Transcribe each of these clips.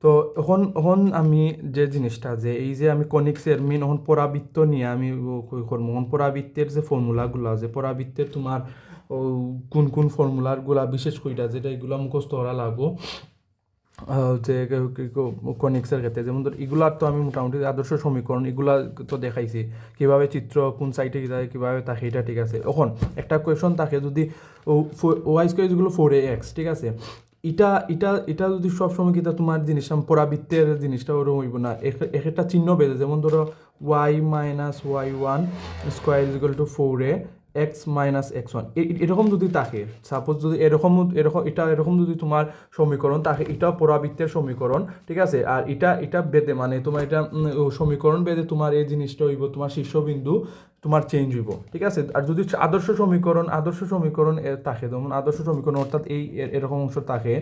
তো এখন এখন আমি যে জিনিসটা যে এই যে আমি কনিক্সের মেন এখন পরাবৃত্ত নিয়ে আমি করবো এখন পরাবৃত্তের যে ফর্মুলাগুলো যে পরাবৃত্তের তোমার ও কোন কোন ফর্মুলাগুলা বিশেষ কইরা যেটা এগুলা মুখস্থ করা লাগবো যে কনিক্সের ক্ষেত্রে যেমন ধর এগুলার তো আমি মোটামুটি আদর্শ সমীকরণ এগুলা তো দেখাইছি কীভাবে চিত্র কোন সাইডে যায় কীভাবে থাকে এটা ঠিক আছে। এখন একটা কোয়েশন থাকে যদি ওয়াই স্কোয়ার যেগুলো 4ax ঠিক আছে, এটা এটা এটা যদি সবসময় কিতা তোমার জিনিসটা পরাবৃত্তের জিনিসটা ওরকম হইব না, একটা চিহ্ন বেঁধে যেমন ধরো y-y1 square equal to 4a x-x1 এরকম যদি থাকে, সাপোজ যদি এরকম এরকম এটা এরকম যদি তোমার সমীকরণ থাকে, এটাও পরাবৃত্তের সমীকরণ ঠিক আছে। আর এটা এটা বেদে মানে তোমার এটা সমীকরণ বেদে তোমার এই জিনিসটা হইব তোমার শীর্ষবিন্দু তোমার চেঞ্জ হইব ঠিক আছে। আর যদি আদর্শ সমীকরণ থাকে যেমন আদর্শ সমীকরণ অর্থাৎ এই এরকম অংশ থাকে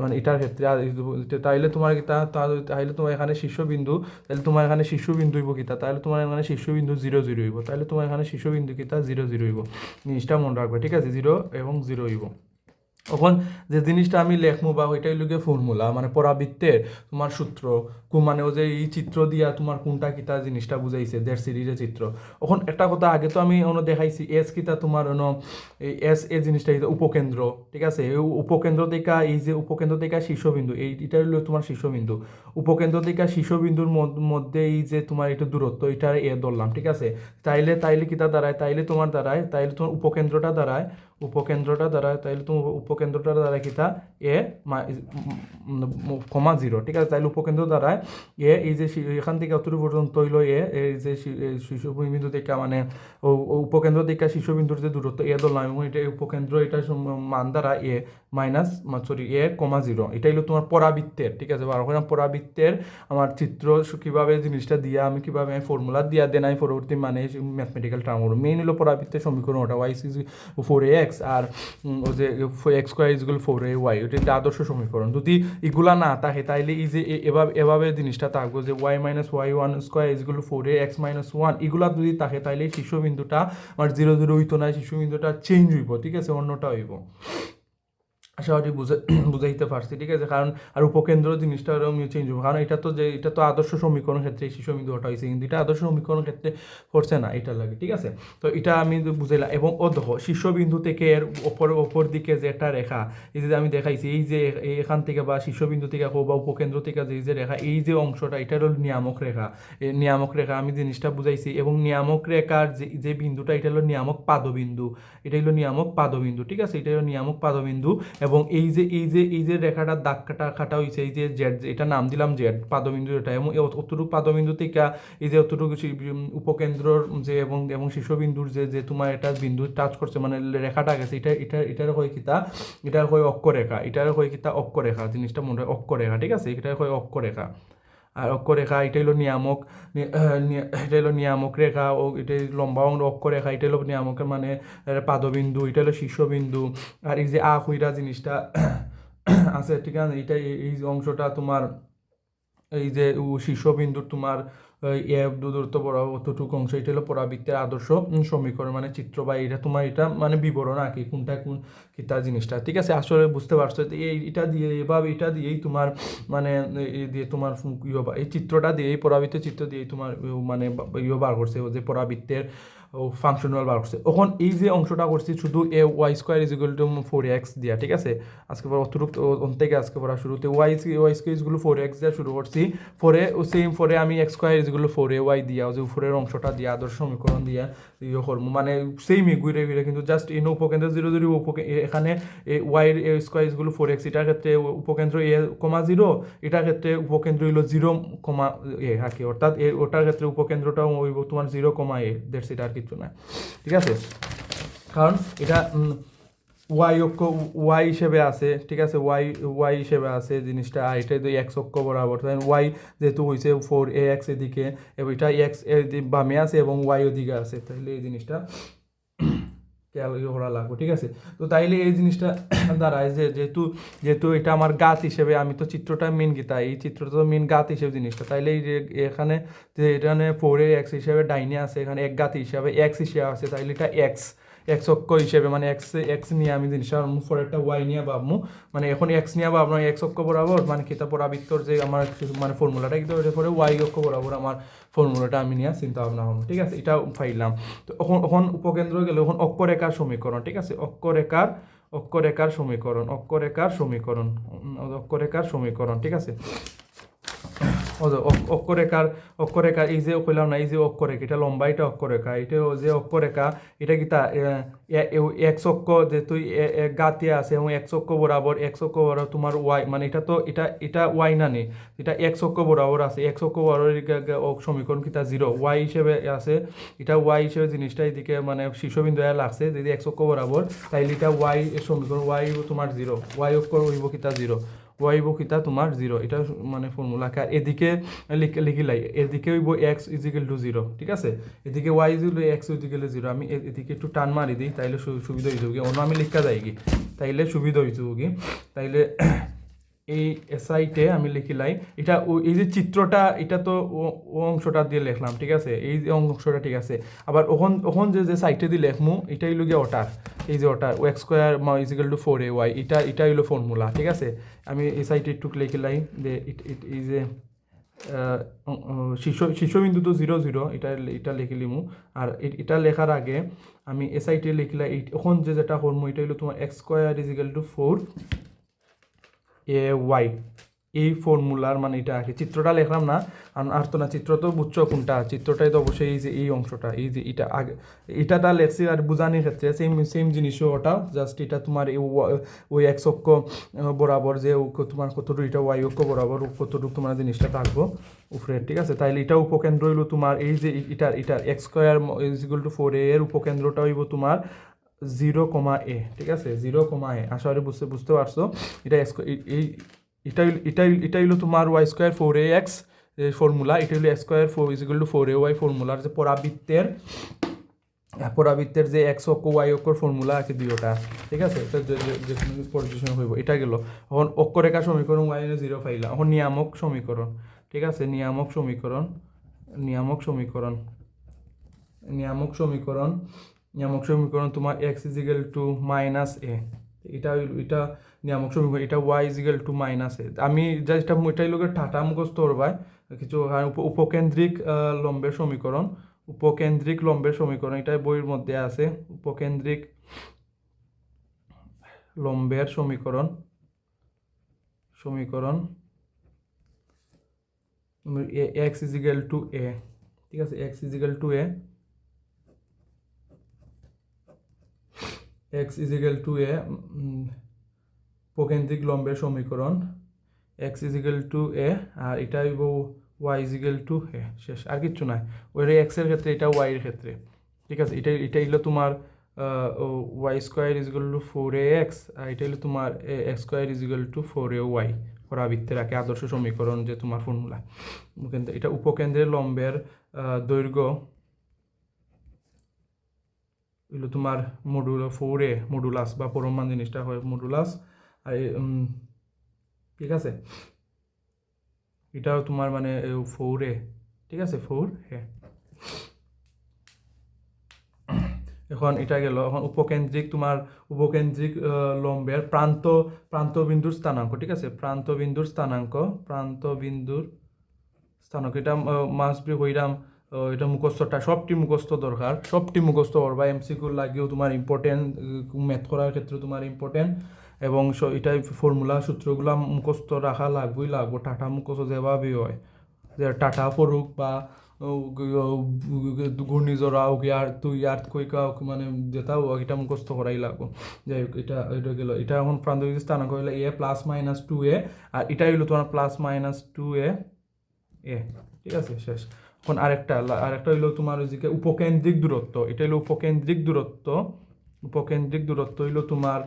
মানে এটার ক্ষেত্রে তাইলে তোমার কিতা তাহলে তোমার এখানে শীর্ষবিন্দু, তাহলে তোমার এখানে শীর্ষবিন্দু হইব কিতা, তাহলে তোমার এখানে শীর্ষবিন্দু 0 0 হইব, তাহলে তোমার এখানে শীর্ষবিন্দু কিতা 0 0 হইব। জিনিসটা মনে রাখবে ঠিক আছে, 0 এবং 0 হইব। এখন যে জিনিসটা আমি লেখমু বা ওইটাই লোকে ফর্মুলা মানে পরাবৃত্তের তোমার সূত্র মানে ও যে এই চিত্র দিয়া তোমার কোনটা কিতা জিনিসটা বুঝাইছে দেড় সিরিজের চিত্র। এখন একটা কথা আগে তো আমি অন্য দেখাইছি এস কিতা তোমার অন্য এই এস এ জিনিসটা উপকেন্দ্র ঠিক আছে। এই উপকেন্দ্র থেকে এই যে উপকেন্দ্র থেকে শীর্ষবিন্দু এটা হলো তোমার শীর্ষবিন্দু, উপকেন্দ্র থেকে শীর্ষবিন্দুর মধ্যে এই যে তোমার এটা দূরত্ব এটা এ ধরলাম ঠিক আছে। তাইলে তাইলে কিতা দাঁড়ায়, তাইলে তোমার উপকেন্দ্রটা দাঁড়ায় তাইলে তোমার উপকেন্দ্রটা দাঁড়ায় কিতা এ কমা 0 ঠিক আছে। তাইলে উপকেন্দ্র দাঁড়ায় এই যে এখান থেকে অতটুকু পর্যন্ত হইল এই যে শীর্ষবিন্দু থেকে মানে উপকেন্দ্র থেকে শীর্ষবিন্দুর যে দূরত্ব ধরলাম এবং এটা উপকেন্দ্র এটা মান দ্বারা -0 এটা হলো তোমার পরাবৃত্তের ঠিক আছে। আর ওখানে পরাবৃত্তের আমার চিত্র কীভাবে জিনিসটা দিয়া আমি কীভাবে আমি ফর্মুলা দিয়া দেন আমি পরবর্তী মানে ম্যাথমেটিক্যাল টার্ম হলো মেইন হলো পরাবৃত্তের সমীকরণ ওটা y is 4ax আর ও যে x square is equal 4ay ওটা একটা আদর্শ সমীকরণ। যদি এগুলা না থাকে তাইলে এই যে এভাবে জিনিসটা থাকবো যে y-y1 square is equal 4ax-1 এগুলা যদি থাকে তাইলে শীর্ষবিন্দুটা আমার 0 0 হইতো না, শীর্ষবিন্দুটা চেঞ্জ হইব ঠিক আছে, অন্যটা হইব। আশা করি বুঝাইতে পারছি ঠিক আছে। কারণ আর উপকেন্দ্র জিনিসটা ওরকম চেঞ্জ হবে কারণ এটা তো আদর্শ সমীকরণ ক্ষেত্রে শীর্ষবিন্দু ওটা হয়েছে কিন্তু এটা আদর্শ সমীকরণ ক্ষেত্রে করছে না, এটা লাগে ঠিক আছে। তো এটা আমি বুঝাইলাম এবং ও দেখো শীর্ষবিন্দু থেকে এর ওপর দিকে যে একটা রেখা এই যে আমি দেখাইছি এই যে এখান থেকে বা শীর্ষবিন্দু থেকে হোক বা উপকেন্দ্র থেকে যে রেখা এই যে অংশটা এটা হলো নিয়ামক রেখা, এই নিয়ামক রেখা আমি জিনিসটা বুঝাইছি এবং নিয়ামক রেখার যে বিন্দুটা এটা হলো নিয়ামক পাদবিন্দু, এটা হলো নিয়ামক পাদবিন্দু ঠিক আছে, এটা হলো নিয়ামক পাদবিন্দু। এবং এই যে রেখাটার দাগ কাটা হয়েছে এই যে জেড এটা নাম দিলাম জেড পাদবিন্দু এটা এবং অতটুকু পাদবিন্দু থেকে এই যে অতটুকু উপকেন্দ্রর যে এবং শীর্ষবিন্দুর যে তোমার এটা বিন্দু টাচ করছে মানে রেখাটা গেছে এটার হয় কিতা, এটার হয় অক্ষরেখা, এটার হয় কিতা অক্ষরেখা, জিনিসটা মনে হয় অক্ষরেখা ঠিক আছে, এটার হয় অক্ষরেখা। আর অক্ষরেখা এটা হলো নিয়ামক, এটা হলো নিয়ামক রেখা ও এটা লম্বা অক্ষরেখা এটা হলো নিয়ামকের মানে পাদবিন্দু, এটা হলো শীর্ষবিন্দু। আর এই যে হইরা জিনিসটা আছে ঠিক আছে, এটা এই অংশটা তোমার এই যে শীর্ষবিন্দুর তোমার দূরত্ব বরাবর অতটুকু অংশ এটা হলো পরাবৃত্তের আদর্শ সমীকরণ মানে চিত্র বা এটা তোমার এটা মানে বিবরণ আর কি কোনটা কোন কিতা জিনিসটা ঠিক আছে। আসলে বুঝতে পারছো এটা দিয়ে এভাবে এটা দিয়েই তোমার মানে এই দিয়ে তোমার এই চিত্রটা দিয়ে এই পরাবৃত্তের চিত্র দিয়েই তোমার মানে বার করছে যে পরাবৃত্তের ফাংশনাল বার করছে। এখন এই যে অংশটা করছি শুধু Y square is equal to 4x দিয়া ঠিক আছে। আজকে পর অতিরিক্ত থেকে আজকে পড়া শুরুতে ওয়াই স্কোয়ার ইজগুলো 4x দিয়া শুরু করছি, পরে আমি এক্স স্কোয়ার ইজগুলো 4ay দিয়া যে উপরের অংশটা দিয়া আদর্শ সমীকরণ দিয়া ইয়ে করবো মানে সেমই ঘুরে ঘুরে কিন্তু জাস্ট এন উপকেন্দ্র 0 0 এখানে ওয়াই স্কোয়ার ইজগুলো 4x এটার ক্ষেত্রে উপকেন্দ্র a,0 এটার ক্ষেত্রে উপকেন্দ্র হইলো 0, আর কি অর্থাৎ ওটার ক্ষেত্রে উপকেন্দ্রটাও হইব তোমার 0, দ্যাটস এটা আর কিছু না ঠিক আছে। কারণ এটা ওয়াই হিসেবে আছে ঠিক আছে, ওয়াই হিসেবে আছে জিনিসটা আর এটা এক্স অক্ষ বরাবর ওয়াই যেহেতু হয়েছে 4ax এদিকে এবং এটা এক্স বামে আছে এবং ওয়াই ওদিকে আছে তাহলে এই জিনিসটা খেয়াল করা লাগবে ঠিক আছে। তো তাইলে এই জিনিসটা দাঁড়ায় যে যেহেতু যেহেতু এটা আমার গাত হিসেবে আমি তো চিত্রটা মেন গীতা এই চিত্রটা তো মেন গাত হিসেবে জিনিসটা তাইলে এই যে এখানে যে এখানে 4ax হিসেবে ডাইনে আছে এখানে এক গাত হিসাবে এক্স হিসেবে আছে তাইলে এটা এক্স এক্স অক্ষ হিসেবে মানে এক্স নিয়ে আমি জিনিসটা পরেরটা ওয়াই নিয়ে ভাবমু মানে এখন এক্স নিয়ে ভাবনা এক্স অক্ষ বরাবর মানে কিতা পরাবৃত্তর যে আমার মানে ফর্মুলাটা কিন্তু ওইটা পরে ওয়াই অক্ষ বরাবর আমার ফর্মুলাটা আমি নিয়ে চিন্তা ভাবনা হবো, ঠিক আছে, এটা পাইলাম। তো এখন উপকেন্দ্র গেলে এখন অক্ষরেখার সমীকরণ, ঠিক আছে, অক্ষরেখার সমীকরণ, ঠিক আছে। অক্ষরেখার এই যে কইলাম না, এই যে অক্ষরেখা এটা লম্বা, এটা অক্ষরেখা, এটা যে অক্ষরেখা এটা কি তা এক্স অক্ষ যে তুই গাতে আছে এবং এক্স অক্ষ বরাবর তোমার ওয়াই মানে এটা তো এটা ওয়াই না নি, এটা এক্স অক্ষ বরাবর আছে, এক্স অক্ষ বরাবর সমীকরণ কি তা 0 ওয়াই হিসেবে আছে, এটা ওয়াই হিসেবে জিনিসটা এদিকে মানে শীর্ষবিন্দু লাগছে যদি এক্স অক্ষ বরাবর, তাইলে এটা ওয়াই সমীকরণ ওয়াই তোমার 0, ওয়াই অক্ষ হইব কি তা 0, ওয়াই বকিতা তোমার 0, এটা মানে ফর্মুলা। আর এদিকে লিখিলাই এদিকে হইব এক্স ইজিক্যাল টু 0, ঠিক আছে, এদিকে Y is equal to X is equal to 0, আমি এদিকে একটু টান মারি দিই তাইলে সুবিধা হয়ে যাবে, অন্য আমি লিখা যাই কি তাইলে সুবিধা হয়ে যাবে কি, তাইলে এই এসআইটে আমি লিখিলাই এটা এই যে চিত্রটা এটা তো ও অংশটা দিয়ে লিখলাম, ঠিক আছে, এই যে অংশটা, ঠিক আছে। আবার ওখন যে সাইটে দিয়ে লেখমু এটাই হইল গিয়ে ওটার, এই যে ওটার x square is equal to 4ay এটা হইলো ফর্মুলা, ঠিক আছে। আমি এই সাইটে একটু লিখিলাই যে এই যে শীর্ষবিন্দু তো 0 0 এটা লিখিলিমু। আর এটা লেখার আগে আমি এসআইটে লিখলাই এখন যেটা করমু এটা হইলো তোমার X square is equal to 4ay এই ফর্মুলার মানে এটা আর কি, চিত্রটা লিখলাম না আর তো না, চিত্র তো বুঝছো কোনটা, চিত্রটাই তো অবশ্যই এই যে এই অংশটা, এই যে এটা আগে এটাটা লেখছি আর বুঝানির ক্ষেত্রে সেম জিনিসও ওটা জাস্ট এটা তোমার ওই এক্স অক্ষ বরাবর যে তোমার কতটুকু এটা ওয়াই অক্ষ বরাবর কতটুকু তোমার জিনিসটা থাকবো উপরে, ঠিক আছে। তাইলে এটা উপকেন্দ্র হইলো তোমার এই যে এটার x square is equal two 4a এর উপকেন্দ্রটা হইব তোমার 0,a, ঠিক আছে, 0,a, আশা করি বুঝতে পারছো। এটা এই এটা হইলো তোমার ওয়াই স্কোয়ার 4ax ফর্মুলা, এটা হইলো X square 4 is equal to 4ay ফর্মুলার যে পরাবৃত্তের যে এক্স অক্ষ ওয়াই অক্ষর ফর্মুলা আছে দুইটা, ঠিক আছে, এটা যে পজিশন হইব এটা গেল। এখন অক্ষরেখা সমীকরণ ওয়াই 0 পাইলা। এখন নিয়ামক সমীকরণ, ঠিক আছে, নিয়ামক সমীকরণ তোমার এক্স ইজিক্যাল টু -a, এটা নিয়ামক সমীকরণ, এটা ওয়াই ইজিক্যাল টু -a। আমি জাস্ট এটাই লোকের ঠাটা মুখস্থ করবাই কিছু উপকেন্দ্রিক লম্বের সমীকরণ, এটাই বইয়ের মধ্যে আছে, উপকেন্দ্রিক লম্বের সমীকরণ এক্স ইজিক্যাল টু a, ঠিক আছে, এক্স ইজিক্যাল টু a উপকেন্দ্রিক লম্বের সমীকরণ এক্স ইজিক্যাল টু a, আর এটা হইব ওয়াই ইজিক্যাল টু a, শেষ, আর কিচ্ছু নাই। ওইটা এক্সের ক্ষেত্রে, এটা ওয়াই এর ক্ষেত্রে, ঠিক আছে। এটা হইলো তোমার Y square is equal to 4ax, আর এটা হইলো তোমার X square is equal to 4ay পরাবৃত্তের আগে আদর্শ সমীকরণ যে তোমার ফর্মুলা। এটা উপকেন্দ্রের লম্বের দৈর্ঘ্য হইলো তোমার মডুলাস বা পরমান জিনিসটা হয় মডুলাস, আর ঠিক আছে, এটাও তোমার মানে 4a, ঠিক আছে, 4a। এখন এটা গেল। এখন উপকেন্দ্রিক লম্বের প্রান্তবিন্দুর স্থানাঙ্ক, ঠিক আছে, প্রান্তবিন্দুর স্থানাঙ্ক এটা মাসবি হইরাম, এটা মুখস্থটা সবটি মুখস্থ দরকার, সবটি মুখস্থ করবা, এমসিকিউর লাগেও তোমার ইম্পর্টেন্ট, ম্যাথ করার ক্ষেত্রে তোমার ইম্পর্টেন্ট, এবং এটাই ফর্মুলা সূত্রগুলো মুখস্থ রাখা লাগবো, টাটা মুখস্থ যেভাবেই হয়, যে টাটা পড়ুক বা ঘূর্ণিঝড় হোক আর তুই আর কইকা মানে যেটাও এটা মুখস্থ করাই লাগবো। যাই হোক, এটা গেল। এটা এখন প্রান্তবিন্দু স্থানাঙ্ক হইলো a + -2a, আর এটা হইলো তোমার +-2a, ঠিক আছে, শেষ। এখন আরেকটা হইলো তোমার ওইদিকে উপকেন্দ্রিক দূরত্ব, এটা হইলো উপকেন্দ্রিক দূরত্ব হইলো তোমার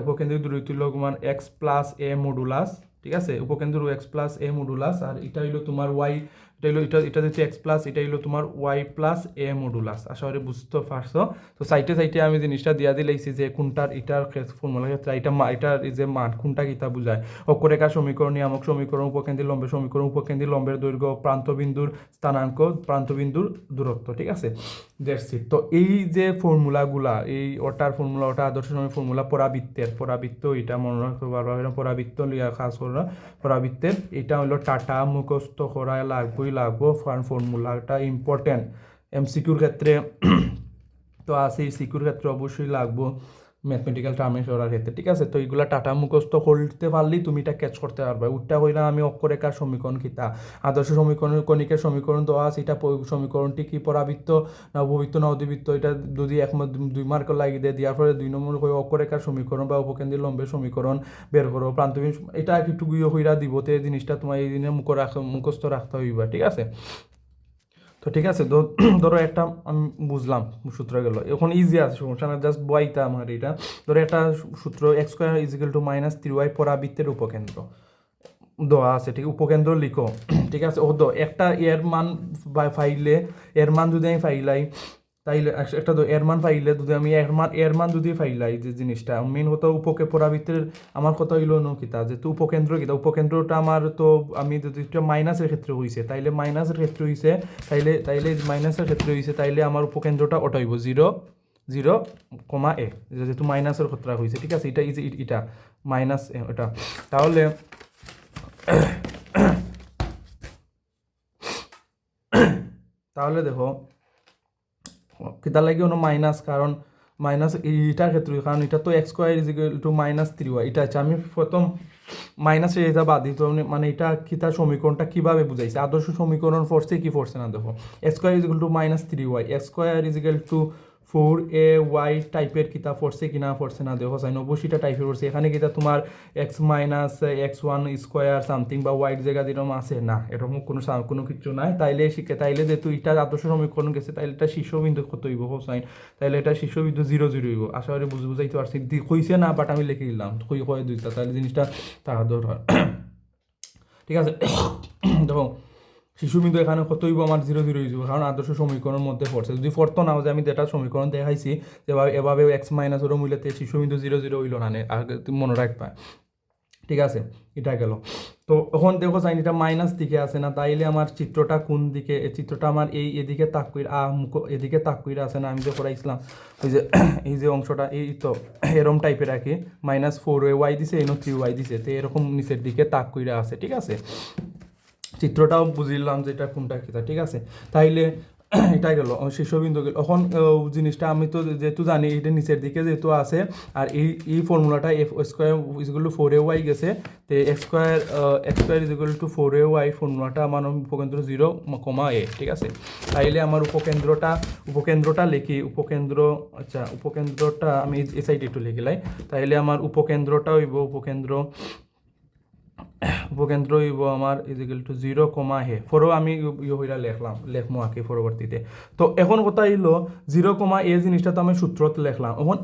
উপকেন্দ্রিক দূরত্ব হইলো তোমার x + a মডুলাস, ঠিক আছে, উপকেন্দ্র এক্স প্লাস এ মডুলাস, আর এটা হইলো তোমার ওয়াই, এটা যেহেতু এক্স প্লাস, এটা হইলো তোমার ওয়াই প্লাস এ মডুলাস। আশা করি বুঝতে পারছো। তো সাইটে সাইটে আমি জিনিসটা দিয়া দিলাইছি যে কোনটার এটার ফর্মুলার ক্ষেত্রে এটার এই যে মান কোনটা কিতা বুঝায়। অক্ষরেখা সমীকরণ, নিয়ামক সমীকরণ, উপকেন্দ্রী লম্বের সমীকরণ, উপকেন্দ্রী লম্বের দৈর্ঘ্য, প্রান্তবিন্দুর স্থানাঙ্ক, প্রান্তবিন্দুর দূরত্ব। ঠিক আছে, দ্যাটস ইট। তো এই যে ফর্মুলাগুলা, এই ওটার ফর্মুলা, ওটা আদর্শ সময় ফর্মুলা পরাবৃত্ত, এটা মনে রাখতে পারবা, পরাবৃত্ত লিয়া খাস করে পরাবৃত্তের এটা হলো টাটা মুখস্থ করা লাগবো, কারণ ফর্মুলাটা ইম্পর্টেন্ট এমসিকিউর ক্ষেত্রে তো আছে, সিকিউর ক্ষেত্রে অবশ্যই লাগবো, ম্যাথমেটিক্যাল টার্মে করার ক্ষেত্রে। ঠিক আছে, তো এইগুলা টাটা মুখস্থ করতে পারলেই তুমি এটা ক্যাচ করতে পারবে। উঠটা হইলাম আমি অক্ষরেখার সমীকরণ কিতা, আদর্শ সমীকরণ, কণিকের সমীকরণ দেওয়া আছে, এটা সমীকরণটি কি পরাবৃত্ত না উপবৃত্ত না অধিবৃত্ত, এটা যদি 2 মার্ক লাগিয়ে দেওয়ার পরে 2 নম্বর অক্ষরেখার সমীকরণ বা উপকেন্দ্রী লম্বের সমীকরণ বের করো, প্রান্তবিন্দু, এটা একটু হইরা দিব, তো এই জিনিসটা তোমার এই দিনে মুখস্থ রাখতে হইবা। ঠিক আছে, তো ঠিক আছে, ধরো একটা আমি বুঝলাম সূত্র গেল, এখন ইজি আছে, সমস্যা না, জাস্ট বইটা আমার এটা। ধরো একটা সূত্র X square is equal to -3y পরাবৃত্তের উপকেন্দ্র দেওয়া আছে, ঠিক, উপকেন্দ্র লিখো। ঠিক আছে, ও তো একটা এর মান ফাইলে, এর মান যদি আমি ফাইলাই, তাইলে একটা এর মান ফাইলে যদি আমি এর মান যদি ফাইলাই, যে জিনিসটা মেন কথা পরাবৃত্তের আমার কথা হইল কিতা, যেহেতু উপকেন্দ্র কিতা, উপকেন্দ্রটা আমার তো আমি যদি মাইনাসের ক্ষেত্রে হইছে, তাইলে মাইনাসের ক্ষেত্রে হইছে, তাইলে মাইনাসের ক্ষেত্রে হইছে, তাইলে আমার উপকেন্দ্রটা ওটা হইব 0,0,a, যেহেতু মাইনাসের ক্ষেত্রে হইছে। ঠিক আছে, এটা মাইনাস ওটা, তাহলে দেখো কিতা লাগে কোনো মাইনাস, কারণ মাইনাস এইটার ক্ষেত্রে, কারণ এটা তো x square is equal to -3y, এটা আছে আমি প্রথম মাইনাসে এটা বাদ দিতে, মানে এটা কিতা সমীকরণটা কিভাবে বুঝাইছে, আদর্শ সমীকরণ ফোর্সে কি ফোর্সে না, দেখো X square is equal to -3y, X square is equal to 4ay টাইপের কিতা ফোর্সে কিনা ফোর্সে না, দেখো সাইন অবশ্যইটা টাইপের ফোর্সে, এখানে কিতা তোমার x-x1 স্কোয়ার সামথিং বা ওয়াইড জায়গা যেরকম আছে না, এরকম কোনো কিছু নাই। তাইলে তাইলে যেহেতু এটা আদর্শ সমীকরণ গেছে, তাইলে এটা শীর্ষবিন্দু কত হইব হোসাইন, তাইলে এটা শীর্ষবিন্দু 0,0 হইব। আশা করি বুঝাইতে পারছি, কইছে না, বাট আমি লিখে দিলাম কয় দুইটা, তাহলে জিনিসটা তাহা দরকার। ঠিক আছে, দেখো শিশুবিন্দু এখানে কত হইব আমার 0,0 হইব, কারণ আদর্শ সমীকরণের মধ্যে পড়ছে। যদি পড়তো না, যে আমি যেটা সমীকরণ দেখাইছি যেভাবে এভাবে এক্স মাইনাস ওর মূল্যতে শিশুবিন্দু 0,0 হইল না, আগে তুমি মনে রাখবা। ঠিক আছে, এটা গেল। তো এখন দেখো সাইন এটা মাইনাস দিকে আছে না, তাইলে আমার চিত্রটা কোন দিকে, এই চিত্রটা আমার এদিকে তাক কইরা এদিকে তাক কইরা আছে না, আমি যে করাইছিলাম ওই যে এই যে অংশটা, এই তো এরকম টাইপের আর কি, -4y দিছে, এনো 3y দিছে, তো এরকম নিচের দিকে তাক কইরা আছে। ঠিক আছে, চিত্রটাও বুঝিলাম যে এটা কোনটা কিতা। ঠিক আছে, তাইলে এটা গেল শীর্ষবিন্দু গেল। এখন জিনিসটা আমি তো যেহেতু জানি এটা নিচের দিকে যেহেতু আছে, আর এই ফর্মুলাটা F square is equal to 4ay গেছে, তো x square is equal to 4ay ফর্মুলাটা আমার উপকেন্দ্র 0,a। ঠিক আছে, তাইলে আমার উপকেন্দ্রটা লিখি, আচ্ছা উপকেন্দ্রটা আমি এই সাইডে একটু লিখিলাই, তাইলে আমার উপকেন্দ্রটা হইব উপকেন্দ্র হইব আমার ইজিক্যাল টু 0,a, ফরও আমি হইরা লেখমো আঁকি পরবর্তীতে। তো এখন কথা হইলো 0,a জিনিসটা তো আমি সূত্রত লেখলাম, এখন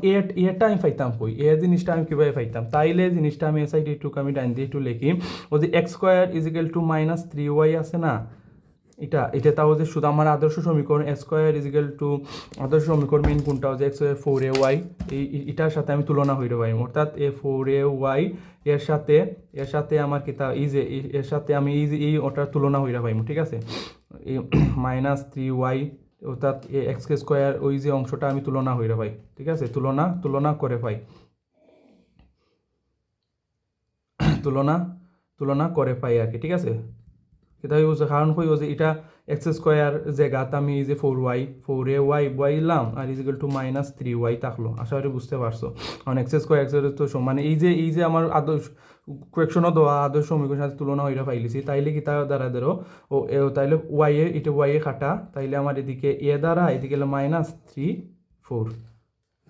এটা আমি পাইতাম কই, জিনিসটা আমি কীভাবে পাইতাম, তাইলে জিনিসটা আমি এসআইডি টুক আমি ডাইন দিয়ে একটু লিখি, ও যে x square is equal to -3y আছে না, এটা তাও যে শুধু আমার আদর্শ সমীকরণ এক্স স্কোয়ার ইজিক্যাল টু আদর্শ সমীকরণ মেন কোনটা যে এক্স স্কোয়ার 4ay, এটার সাথে আমি তুলনা হইতে পারি, অর্থাৎ 4ay এর সাথে আমার কিতা এর সাথে আমি এই ওটার তুলনা হইতে পারি। ঠিক আছে, এই -3y অর্থাৎ এক্স স্কোয়ার ওই যে অংশটা আমি তুলনা হইতে পাই। ঠিক আছে, তুলনা করে পাই, তুলনা করে পাই আর কি। ঠিক আছে, এটা হইছে কারণ কই যে এটা এক্স স্কোয়ার জায়গাত আমি এই যে 4ay বইলাম, R is equal to -3y থাকলো। আশা করি বুঝতে পারছো, কারণ এক্স স্কোয়ার তো সমান, এই যে আমার আদর্শ কোয়েকশনও দেওয়া আদর্শ সমীকরণের সাথে তুলনা হইরা পাইলিছি, তাইলে কি তা দ্বারা ধরো তাইলে ওয়াই কাটা, তাইলে আমার এদিকে দ্বারা এদিকে -3,4।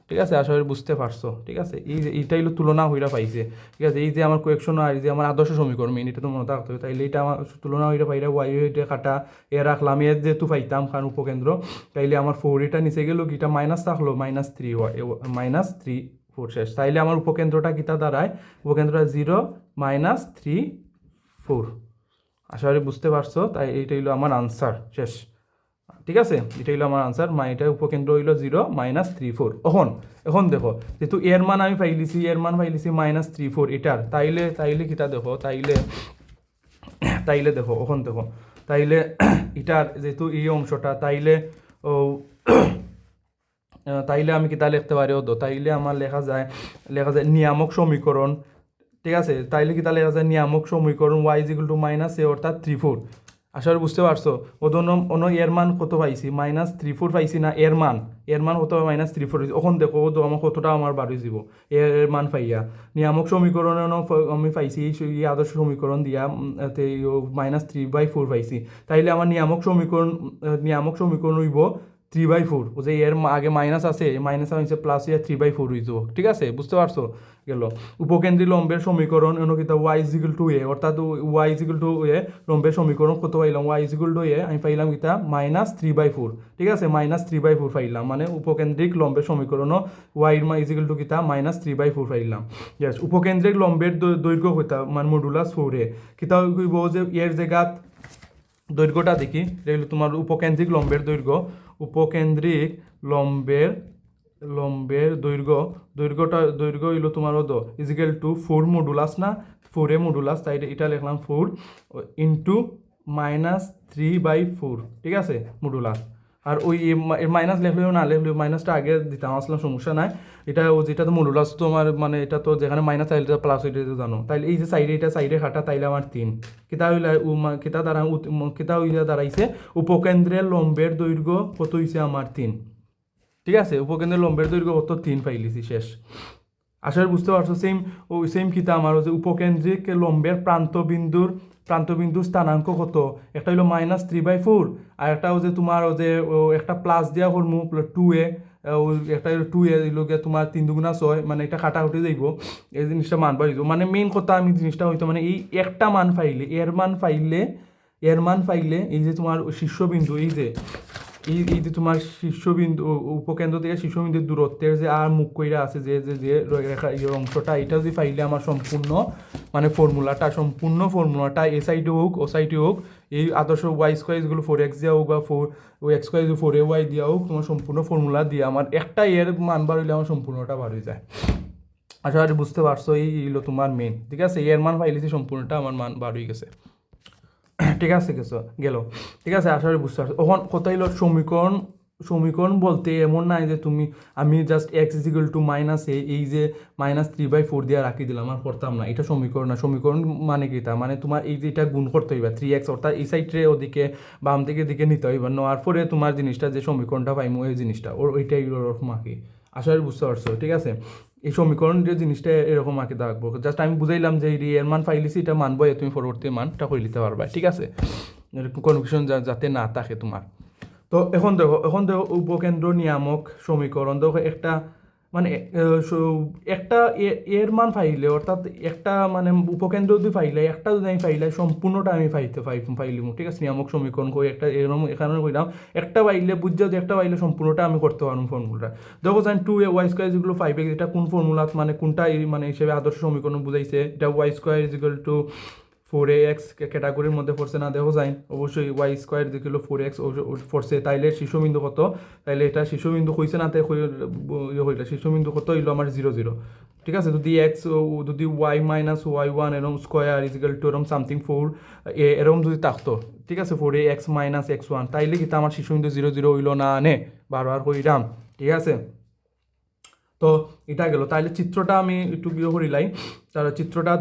ঠিক আছে, আশা করি বুঝতে পারছো। ঠিক আছে, এইটা হলো তুলনা হইরা পাইছে। ঠিক আছে, এই যে আমার কোয়েকশন আর এই যে আমার আদর্শ সমীকরণ মেন, এটা তো মনে রাখতে হবে, তাইলে এটা আমার তুলনা হইরা পাইরা ওয়াই এটা কাটা রাখলাম, যেহেতু পাইতাম কারণ উপকেন্দ্র, তাইলে আমার 4 এটা নিচে গেল, এটা মাইনাস থাকলো -3 4 শেষ, তাইলে আমার উপকেন্দ্রটা কিতা দাঁড়ায়, উপকেন্দ্রটা 0 -3 4। আশা করি বুঝতে পারছো। তাই এইটা হইলো আমার আনসার, শেষ। ঠিক আছে, এটা হইলো আমার আনসার। এটা উপকেন্দ্র হইলো 0 -3 4। এখন দেখো, যেহেতু এর মান আমি পাইলিছি, -3 4 এটার, তাইলে কিটা দেখো, তাইলে দেখো, দেখো, তাইলে এটার যেহেতু এই অংশটা, ও তাইলে আমি কিতা লিখতে পারি, তাইলে আমার লেখা যায় নিয়ামক সমীকরণ। ঠিক আছে, তাইলে কিতা লেখা যায়, নিয়ামক সমীকরণ y = -a অর্থাৎ 3 4। আসলে বুঝতে পারছো, অন্য এর মান কত পাইছি, -3 4 পাইছি না, এর মান কত, -3 4 হয়েছে। এখন দেখো আমার কতটা আমার বাড়ি যাব এর মান পাইয়া। নিয়ামক সমীকরণ আমি পাইছি এই আদর্শ সমীকরণ দিয়া -3/4 পাইছি। তাইলে আমার নিয়ামক সমীকরণ হইব 3/4। যে এর আগে মাইনাস আছে, মাইনাস হয়েছে প্লাস 3/4 হইব। ঠিক আছে, বুঝতে পারছো গেল। উপকেন্দ্রী লম্বের সমীকরণ কিতা y = a, অর্থাৎ y = a লম্বের সমীকরণ কত পাইলাম, y = a আমি পাইলাম কিতা -3/4। ঠিক আছে, -3/4 পাইলাম, মানে উপকেন্দ্রিক লম্বের সমীকরণ y = কিতা -3/4 পাইলাম। ইয়েস, উপকেন্দ্রিক লম্বের দৈর্ঘ্য কিতা, মানে মডুলাস 4a। কিতা কইব যে এর জায়গাত দৈর্ঘ্যটা দেখি, এগুলো তোমার উপকেন্দ্রিক লম্বের দৈর্ঘ্য। উপকেন্দ্রিক লম্বের দৈর্ঘ্য হইলো তোমার = 4 মডুলাস না, 4a মডুলাস, তাই এটা লিখলাম 4 ইন্টু -3/4। ঠিক আছে, মডুলাস। আর ওই মাইনাস লিখলেও না লিখলেও, মাইনাসটা আগে দিতাম আসলে সমস্যা নাই। যেটা তো মডুলাস তোমার, মানে এটা তো যেখানে মাইনাস চাইলে প্লাস হইতে জানো। তাইলে এই যে সাইডে খাটা, তাইলে আমার 3। কিতা হইলা দাঁড়াইছে, উপকেন্দ্রের লম্বের দৈর্ঘ্য কত হইছে আমার 3। ঠিক আছে, উপকেন্দ্রের লম্বের দৈর্ঘ্য কত, 3 পাইলিছি, শেষ। আসলে বুঝতে পারছো, সেম কিতা আমার যে উপকেন্দ্রিক লম্বের প্রান্তবিন্দুর স্থানাঙ্ক কত, একটা হইলো -3/4, আর একটা যে তোমার একটা প্লাস দিয়া করমু 2a, একটা 2a দিল গিয়ে তোমার 3 2 6, মানে এটা কাটাকুটি যাইব, এই জিনিসটা মান পাইব। মানে মেইন কথা আমি জিনিসটা হইতো, মানে এই একটা মান পাইলে, এর মান পাইলে এই যে তোমার শীর্ষবিন্দু, এই যে তোমার শীর্ষবিন্দু, উপকেন্দ্র থেকে শীর্ষবিন্দুর দূরত্বের যে আর মুখ কইরা আছে, যে অংশটা, এটা যদি পাইলে আমার সম্পূর্ণ মানে সম্পূর্ণ ফর্মুলাটা এ সাইডে হোক ও সাইডে হোক, এই আদর্শ y² যেগুলো 4x দিয়া হোক বা x² 4ay দিয়া হোক, তোমার সম্পূর্ণ ফর্মুলা দিয়ে আমার একটা এর মান বার হইলে আমার সম্পূর্ণটা বার হয়ে যায়। আসলে বুঝতে পারছো, এই হলো তোমার মেন। ঠিক আছে, এর মান পাইলেছি, সম্পূর্ণটা আমার মান বার হয়ে গেছে। ঠিক আছে, গেল। ঠিক আছে, আসলে বুঝতে পারছো। এখন কত হইল সমীকরণ বলতে এমন নাই যে আমি জাস্ট x -a, এই যে -3/4 দিয়ে রাখি দিলাম, আর করতাম না, এটা সমীকরণ না। সমীকরণ মানে কি, তা মানে তোমার এই যে এটা গুণ করতে হইবা 3x, অর্থাৎ এই সাইডে ওদিকে বাম থেকে দিকে নিতে হইবা, নেওয়ার পরে তোমার জিনিসটা যে সমীকরণটা পাইমু, এই জিনিসটা ওইটাই ওরকম আঁকি। আসলে বুঝতে পারছো। ঠিক আছে, এই সমীকরণ যে জিনিসটা এরকম আঁকি থাকবো, জাস্ট আমি বুঝাইলাম যে এর মান পাইলিছি, এটা মানবো, তুমি পরবর্তী মানটা করে নিতে পারবা। ঠিক আছে, কনফিউশন যাতে না থাকে তোমার। তো এখন দেখো উপকেন্দ্র নিয়ামক সমীকরণ দেখো, একটা মানে একটা এর মান পাইলে, অর্থাৎ একটা মানে উপকেন্দ্র যদি পাইলে, একটা যদি আমি পাইলে, সম্পূর্ণটা আমি পাইলিম। ঠিক আছে, নিয়ামক সমীকরণ কই একটা এরকম এখানে কইলাম, একটা পাইলে বুঝছো যে একটা পাইলে সম্পূর্ণটা আমি করতে পারবো ফর্মুলাটা। দেখো জানি 2ay² যেগুলো 5x, এটা কোন ফর্মুলা, মানে কোনটা মানে হিসেবে আদর্শ সমীকরণ বুঝাইছে, এটা y² 4ax ক্যাটাগরির মধ্যে পড়ছে না, দেখো যাই অবশ্যই y² 4x পড়ছে। তাইলে শীর্ষবিন্দু কত, তাইলে এটা শীর্ষবিন্দু হইছে না, তাই হইলে শীর্ষবিন্দু কত হইলো আমার 0 0। ঠিক আছে, যদি যদি y - y1 এরকম স্কোয়ার এরকম সামথিং 4 এরকম যদি থাকতো, ঠিক আছে, 4ax - x1, তাইলে কিন্তু আমার শীর্ষবিন্দু 0 0 হইলো না, বারবার কইরাম। ঠিক আছে, তো এটা গেল। তাইলে চিত্রটা আমি একটু করিলাই, তার চিত্রটা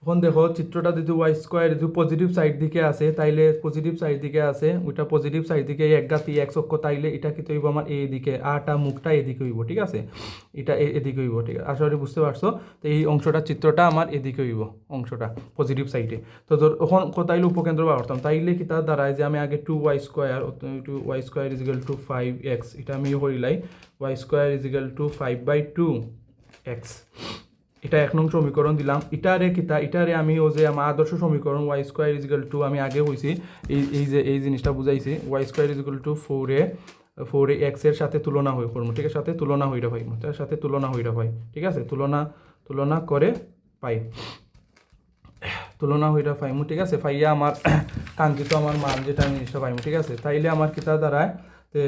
এখন দেখো, চিত্রটা যদি y² যদি পজিটিভ সাইড দিকে আছে, তাইলে পজিটিভ সাইড দিকে আছে, ওইটা পজিটিভ সাইড দিকে একগাতি x অক্ষ, তাইলে এটা কি হইব আমার এই দিকে, আটা মুখটা এদিকে হইব। ঠিক আছে, এটা এদিকে হইব। ঠিক আছে, আসলে বুঝতে পারছো। তো এই অংশটা, চিত্রটা আমার এদিকে হইব, অংশটা পজিটিভ সাইডে। তো এখন কোথাইলে উপকেন্দ্র বার করতাম, তাইলে কি তার দ্বারায় যে আমি আগে 2y² 5x, এটা আমি করিলাই, y² 5/2x, এটা 1 নং সমীকরণ দিলাম। এটারে আমি যে আমার আদর্শ সমীকরণ y² আমি আগে হইছি, এই জিনিসটা বুঝাইছি, y² 4a x এর সাথে তুলনা হয়ে করবো। ঠিক আছে, সাথে তুলনা হইরা পাই, তার সাথে তুলনা হইরা পাই। ঠিক আছে, তুলনা করে পাই। তুলনা হইটা পাইমু, ঠিক আছে, পাইয়া আমার কাঙ্ক্ষিত আমার মান যেটা আমি জিনিসটা পাইমু, ঠিক আছে। তাইলে আমার কিতা দাঁড়ায় তে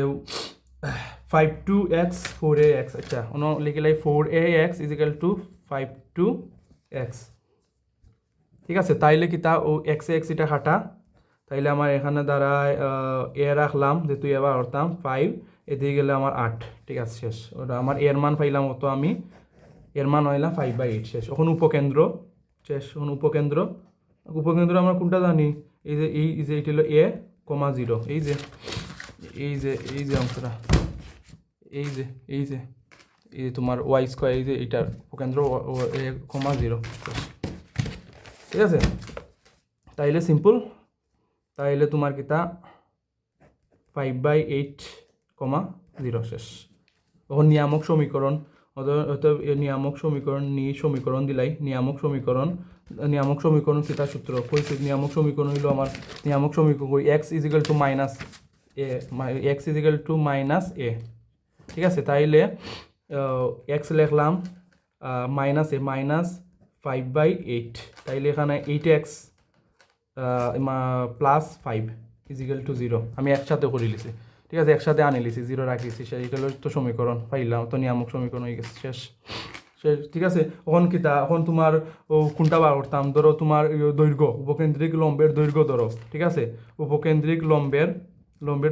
5 2x 4ax, আচ্ছা অন্য লিখিলাই 4ax ইজিক্যাল টু 5 2x, ঠিক আছে। তাইলে কিতা ও এক্স এক্স এটা কাটা, তাইলে আমার এখানে দাঁড়ায় এ রাখলাম যেহেতু এবার করতাম 5, এদিকে গেলে আমার 8, ঠিক আছে শেষ। ওটা আমার এর মান পাইলাম অত, আমি এর মান হইলাম 5/8 শেষ। এখন উপকেন্দ্র শেষ। এখন উপকেন্দ্র আমরা কোনটা জানি, এই যে এটা হলো a, 0, এই যে অংশটা, এই যে তোমার ওয়াই স্কোয়ার, এই যে এটার উপকেন্দ্র a, 0, ঠিক আছে। তাইলে সিম্পল, তাইলে তোমার কিতা 5/8, 0 শেষ। এখন নিয়ামক সমীকরণ, অতএব নিয়ামক সমীকরণ দিলাই, নিয়ামক সমীকরণ কিতা সূত্র কইছে, নিয়ামক সমীকরণ হইলো আমার নিয়ামক সমীকরণ x is equal to minus a, ঠিক আছে। তাইলে x লিখলাম মাইনাস a মাইনাস 5/8, তাইলে এখানে 8x প্লাস 5 ইজিক্যাল টু 0 আমি একসাথে করে লিছি, ঠিক আছে, একসাথে আনি লিছি, 0 রাখিছি, সেইটা হলো তো সমীকরণ পাইলাম, তো নিয়ামক সমীকরণ হয়ে গেছে শেষ, ঠিক আছে। এখন কিতা, এখন তোমার কোনটা বার করতাম, ধরো তোমার দৈর্ঘ্য, উপকেন্দ্রিক লম্বের দৈর্ঘ্য ধরো, ঠিক আছে, উপকেন্দ্রিক লম্বের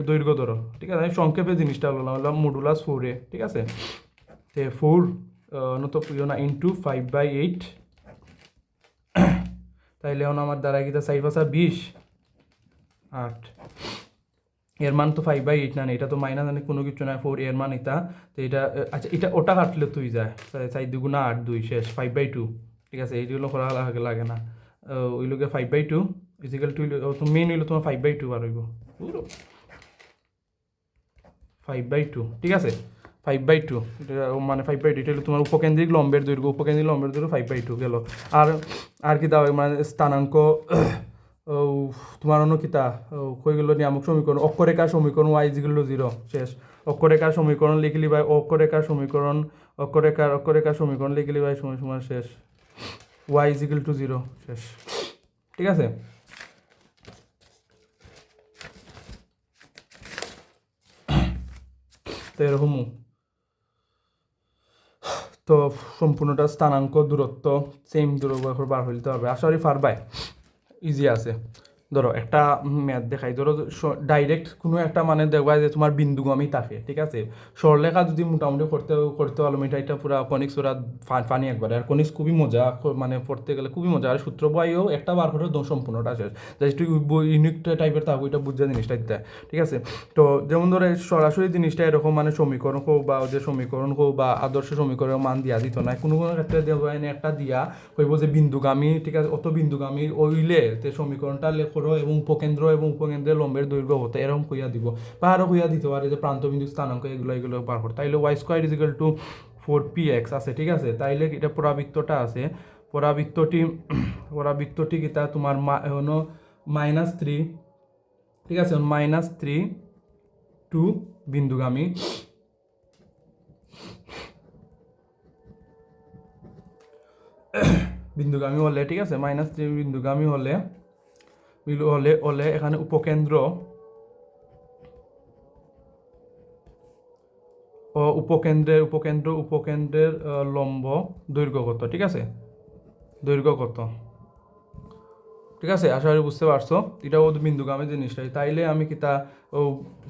দৈর্ঘ্য ধরো, ঠিক আছে। আমি সংক্ষেপে জিনিসটা বললাম মডুলাস 4a, ঠিক আছে। 4 নত না ইন্টু 5/8, তাইলে এখন আমার দ্বারা কিতা 4 5 20, 8, এর মান তো 5/8 না, এটা তো মাইনাস মানে কোনো কিছু না, 4 এর মান এটা, তো এটা আচ্ছা এটা ওটা কাটলে তুই যায় 4 2 8 2 শেষ 5/2, ঠিক আছে। এইগুলো করা লাগে না, ওই লোকে 5/2 ইজিক্যাল টু তো মেইন হইলো তোমার 5/2 বার হইব, পুরো 5/2, ঠিক আছে। 5/2 মানে 5/2 এটা হলো তোমার উপকেন্দ্রিক লম্বের দৈর্ঘ্য 5/2 গেল। আর কি দাও মানে স্থানাঙ্ক তোমার অন্য কিতা কই গেল, নিয়ামক সমীকরণ, অক্ষরেখার সমীকরণ y ইজিক্যাল টু 0 শেষ। অক্ষরেখার সমীকরণ লিখলি ভাই, অক্ষরেখার সমীকরণ লিখলি ভাই সময় শেষ, y ইজিক্যাল টু 0 শেষ, ঠিক আছে। তো এরকম তো সম্পূর্ণটা স্থানাঙ্ক দূরত্ব সেম দূরত্ব বার হইতে হবে, আশা করি পারবাই, ইজি আছে। ধরো একটা ম্যাথ দেখাই, ধরো ডাইরেক্ট কোনো একটা মানে দেখবা যে তোমার বিন্দুগামী থাকে, ঠিক আছে। সরলেখা যদি মোটামুটি করতে পারলো এটা পুরো কনিক্স ওরা ফানি একবারে, আর কনিক্স খুবই মজা, মানে পড়তে গেলে খুবই মজা, আর সূত্র বইও একটা বার করে সম্পূর্ণটা শেষ, জাস্ট ইউনিক টাইপের থাকবো, এটা বুঝা জিনিসটা দিতে, ঠিক আছে। তো যেমন ধরো সরাসরি জিনিসটা এরকম মানে সমীকরণ হোক বা যে সমীকরণ হোক বা আদর্শ সমীকরণের মান দিয়া দিত না, কোনো ক্ষেত্রে দেবো একটা দিয়া হইব যে বিন্দুগামী, ঠিক আছে, অত বিন্দুগামী ওইলে তে সমীকরণটা লেখো এবং উপকেন্দ্রের লম্বের দৈর্ঘ্য হতে এরকম কইয়া দিব, বা আরও কইয়া দিতে পারে যে প্রান্তবিন্দু স্থানাঙ্ক এগুলো বার করতে, তাইলে y square is equal to 4px আছে, ঠিক আছে। তাইলে এটা পরাবৃত্তটা আছে, পরাবৃত্তটি কিতা তোমার -3, ঠিক আছে, -3 টু বিন্দুগামী, হলে, ঠিক আছে, -3 বিন্দুগামী হলে এখানে উপকেন্দ্র ও উপকেন্দ্রের লম্ব দৈর্ঘ্য কত, ঠিক আছে, ঠিক আছে, আশা করি বুঝতে পারছো। এটাও বিন্দুগামী জিনিসটাই, তাইলে আমি কিতা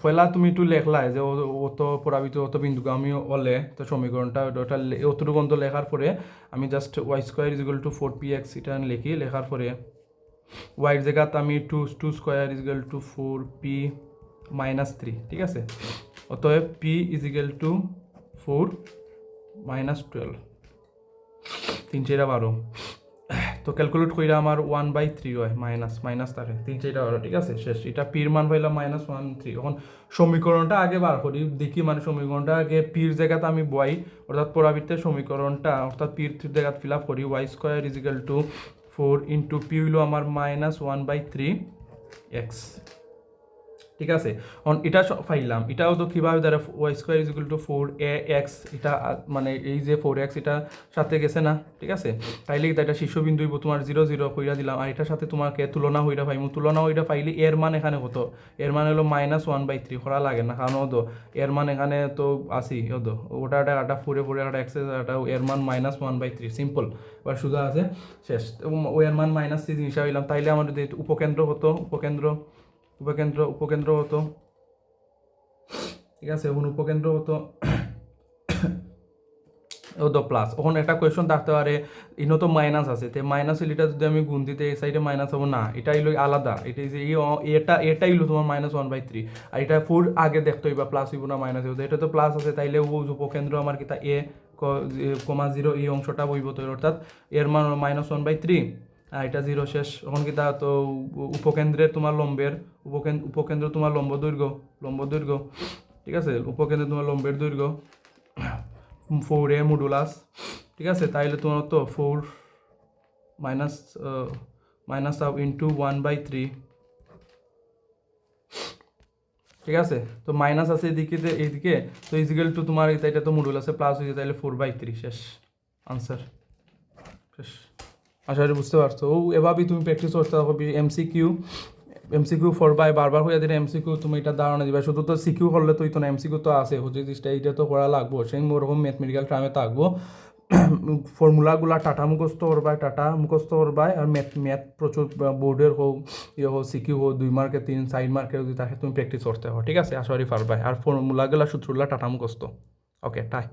পয়লা তুমি একটু লেখলাই যে অত পরাবিত অত বিন্দুগামী হলে তো সমীকরণটা ওটা অতটুকু অন্ত লেখার পরে আমি just y square is equal to 4px এটা লিখি, লেখার পরে y এর জায়গাতে আমি 2 স্কোয়ার ইজিক্যাল টু 4p -3, ঠিক আছে। অতএব p ইজিক্যাল টু 4 -12, 3 4 12, তো ক্যালকুলেট কইরা আমার 1/3 হয়, মাইনাস থাকে 3 4 12, ঠিক আছে শেষ। এটা পির মান পাইলাম -1/3। এখন সমীকরণটা আগে বার করি, দেখি মানে সমীকরণটা আগে পির জায়গাতে আমি বই, অর্থাৎ পরাবৃত্তের সমীকরণটা অর্থাৎ পির জায়গাতে ফিল আপ করি, y square is equal to 4 into P হইলো আমার -1/3x, ঠিক আছে এটা পাইলাম এটাও তো কীভাবে দ্বারা Y square is equal to 4ax এটা মানে এই যে 4x এটা সাথে গেছে না ঠিক আছে তাইলে এটা শীর্ষবিন্দু হইব তোমার 0 0 কইরা দিলাম আর এটার সাথে তোমাকে তুলনা হইরা পাইমু তুলনা হইরা পাইলে এর মান এখানে কত এর মান হলো -1/3 করা লাগে না কারণ তো এর মান এখানে তো আসি তো ওটা একটা ফুরে ফুরে একটা এক্সেস একটা এর মান -1/3 সিম্পল এবার সোজা আছে শেষ ও এর মান -3 জিনিস হইলাম তাইলে আমাদের উপকেন্দ্র হতো উপকেন্দ্র হতো ঠিক আছে এখন উপকেন্দ্র হতো ও তো প্লাস এখন একটা কোয়েশন থাকতে পারে ইনো তো মাইনাস আছে তো মাইনাস হইলে এটা যদি আমি গুণ দিতে এই সাইডে মাইনাস হবো না এটা হইলো আলাদা এটা যে এটা হইলো তোমার -1/3 আর এটা 4 আগে দেখতে হইবা প্লাস হইব না মাইনাস হইব এটা তো প্লাস আছে তাইলে ও উপকেন্দ্র আমার কিতা এ কমা 0 এই অংশটা বইব তো অর্থাৎ এর মান -1/3 আর এটা 0 শেষ এখন কিতা তো উপকেন্দ্রের তোমার লম্বের উপকেন্দ্র তোমার লম্ব দৈর্ঘ্য ঠিক আছে উপকেন্দ্রে তোমার লম্বের দৈর্ঘ্য 4a মডুলাস ঠিক আছে তাইলে তোমার তো 4 মাইনাস ইন্টু 1/3 ঠিক আছে তো মাইনাস আছে এইদিকে তো ইজিক্যাল টু তোমার এটা তো মডুলাসে প্লাস হয়েছে তাইলে 4/3 শেষ আনসার শেষ আশা করি বুঝতে পারছো ও এভাবেই তুমি প্র্যাকটিস করতে হবে এমসিকিউ ফরবাই বারবার হয়ে দিলে এমসিকিউ তুমি এটা ধারণা দিবা শুধু তো সিকিউ করলে তো না এমসিকিউ তো আছে হচ্ছে জিনিসটা এইটা তো করা লাগবো সেই ওরকম ম্যাথমেটিক্যাল টাইমে থাকবো ফর্মুলাগুলা টাটা মুখস্থ করবাই আর ম্যাথ প্রচুর বোর্ডের হোক হোক সিকিউ হোক 2 মার্কের 3 4 মার্কের যদি থাকে তুমি প্র্যাকটিস করতে হবে ঠিক আছে আশা করি পারবাই আর ফর্মুলাগুলা সূত্রগুলা টাটা মুখস্থ ওকে টাই